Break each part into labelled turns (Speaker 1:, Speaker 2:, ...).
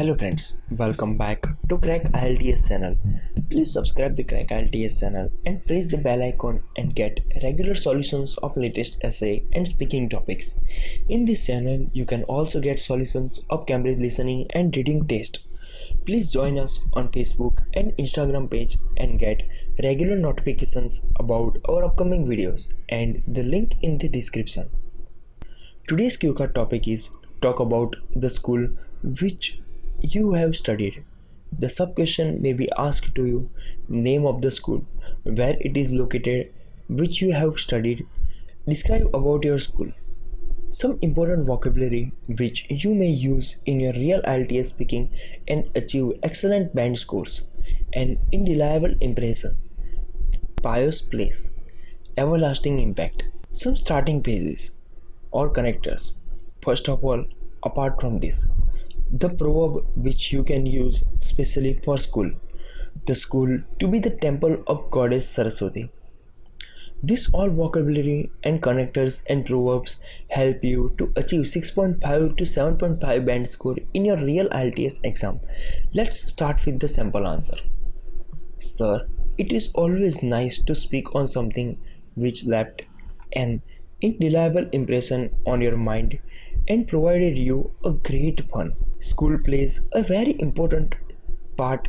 Speaker 1: Hello friends, welcome back to Crack IELTS channel. Please subscribe the Crack IELTS channel and press the bell icon and get regular solutions of latest essay and speaking topics. In this channel, you can also get solutions of Cambridge listening and reading test. Please join us on Facebook and Instagram page and get regular notifications about our upcoming videos and the link in the description. Today's QCard topic is talk about the school which you have studied. The sub question may be asked to you name of the school, where it is located, which you have studied, describe about your school. Some important vocabulary which you may use in your real IELTS speaking and achieve excellent band scores. An indelible impression, pious place, everlasting impact. Some starting pages or connectors. First of all, apart from this, the proverb which you can use specially for school, the school to be the temple of goddess Saraswati. This all vocabulary and connectors and proverbs help you to achieve 6.5 to 7.5 band score in your real IELTS exam. Let's start with the sample answer. Sir, it is always nice to speak on something which left an indelible impression on your mind and provided you a great fun. School plays a very important part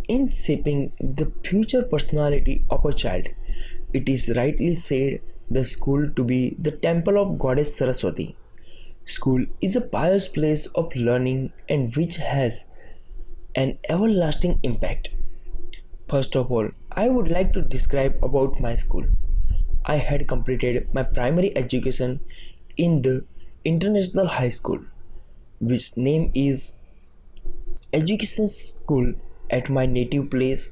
Speaker 1: in shaping the future personality of a child. It is rightly said the school to be the temple of goddess Saraswati. School is a pious place of learning and which has an everlasting impact. First of all, I would like to describe about my school. I had completed my primary education in the International High School, which name is Education School at my native place.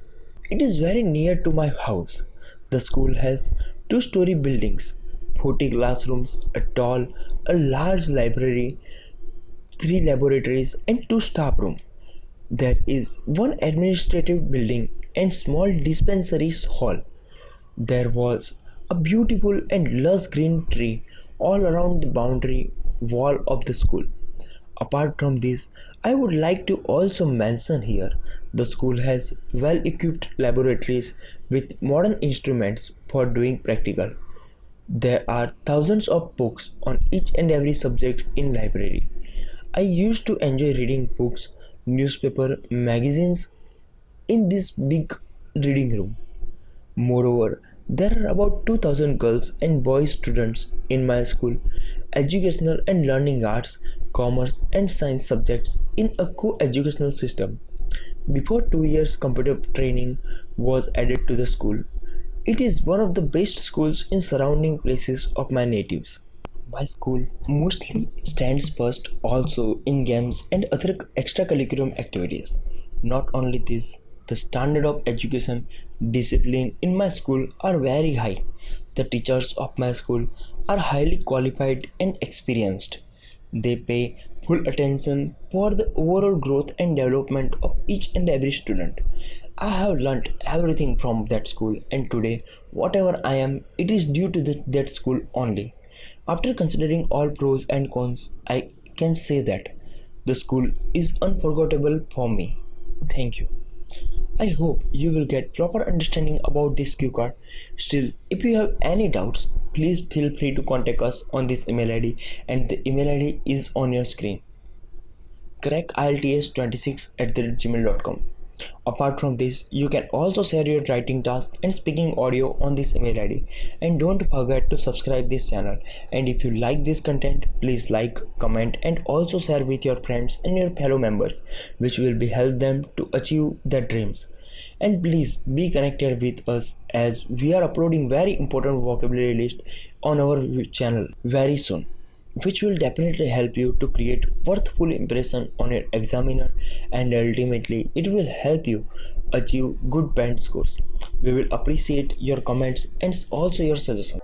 Speaker 1: It is very near to my house. The school has two-story buildings, 40 classrooms, a large library, 3 laboratories and 2 staff rooms. There is one administrative building and small dispensaries hall. There was a beautiful and lush green tree all around the boundary wall of the school. Apart from this, I would like to also mention here the school has well equipped laboratories with modern instruments for doing practical. There are thousands of books on each and every subject in library. I used to enjoy reading books, newspaper, magazines in this big reading room. Moreover, there are about 2000 girls and boys students in my school, educational and learning arts, commerce and science subjects in a co-educational system. Before 2 years computer training was added to the school. It is one of the best schools in surrounding places of my natives. My school mostly stands first also in games and other extracurricular activities. Not only this, the standard of education discipline in my school are very high. The teachers of my school are highly qualified and experienced. They pay full attention for the overall growth and development of each and every student. I have learnt everything from that school and today whatever I am it is due to that school only. After considering all pros and cons, I can say that the school is unforgettable for me. Thank you. I hope you will get proper understanding about this cue card. Still, if you have any doubts, please feel free to contact us on this email ID and the email ID is on your screen. crackielts26 at gmail.com. Apart from this, you can also share your writing task and speaking audio on this email ID. And don't forget to subscribe this channel. And if you like this content, please like, comment and also share with your friends and your fellow members, which will be help them to achieve their dreams. And please be connected with us as we are uploading very important vocabulary list on our channel very soon, which will definitely help you to create worthful impression on your examiner and ultimately it will help you achieve good band scores. We will appreciate your comments and also your suggestions.